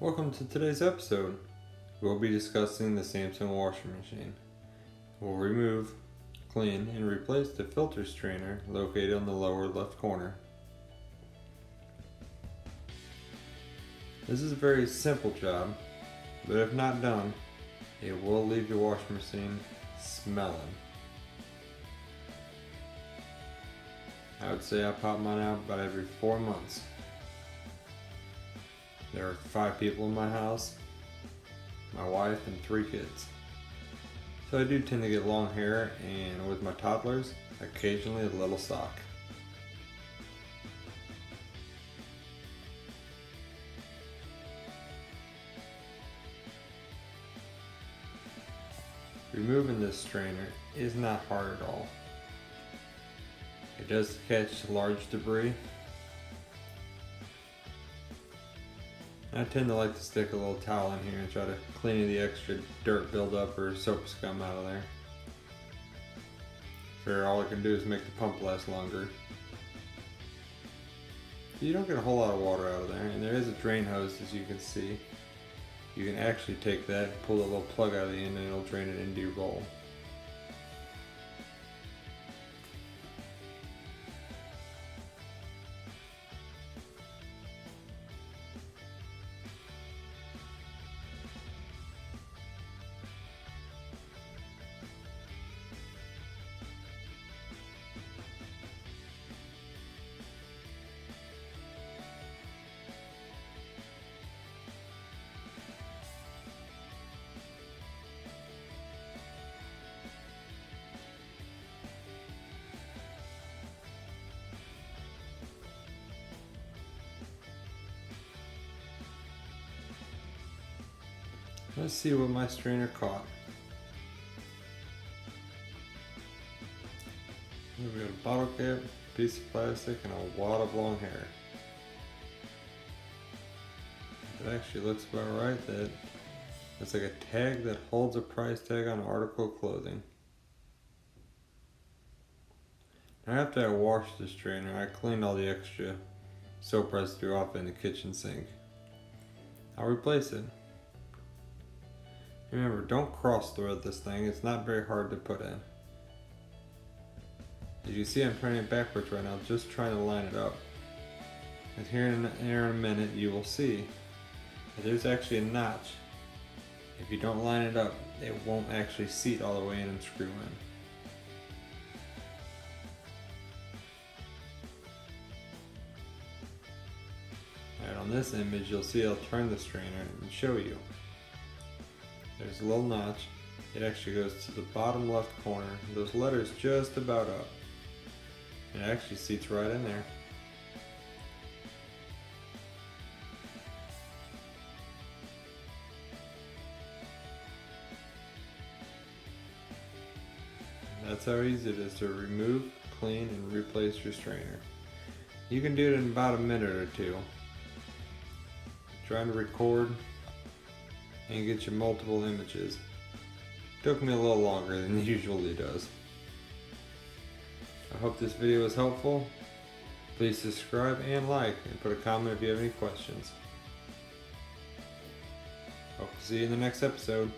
Welcome to today's episode. We'll be discussing the Samsung washing machine. We'll remove, clean, and replace the filter strainer located on the lower left corner. This is a very simple job, but if not done, it will leave your washing machine smelling. I would say I pop mine out about every 4 months. There are 5 people in my house, my wife and 3 kids. So I do tend to get long hair, and with my toddlers, occasionally a little sock. Removing this strainer is not hard at all. It does catch large debris. I tend to like to stick a little towel in here and try to clean the extra dirt buildup or soap scum out of there. Sure, all I can do is make the pump last longer. You don't get a whole lot of water out of there, and there is a drain hose, as you can see. You can actually take that and pull the little plug out of the end and it'll drain it into your bowl. Let's see what my strainer caught. We've got a bottle cap, a piece of plastic, and a wad of long hair. It actually looks about right. That it's like a tag that holds a price tag on an article of clothing. Now after I washed the strainer, I cleaned all the extra soap residue off in the kitchen sink. I'll replace it. Remember, don't cross thread this thing, it's not very hard to put in. As you see, I'm turning it backwards right now, just trying to line it up. And here in a minute, you will see that there's actually a notch. If you don't line it up, it won't actually seat all the way in and screw in. Alright, on this image, you'll see I'll turn the strainer and show you. There's a little notch. It actually goes to the bottom left corner. Those letters just about up. It actually seats right in there. That's how easy it is to remove, clean, and replace your strainer. You can do it in about a minute or two. Trying to record and get you multiple images. Took me a little longer than it usually does. I hope this video was helpful. Please subscribe and like, and put a comment if you have any questions. Hope to see you in the next episode.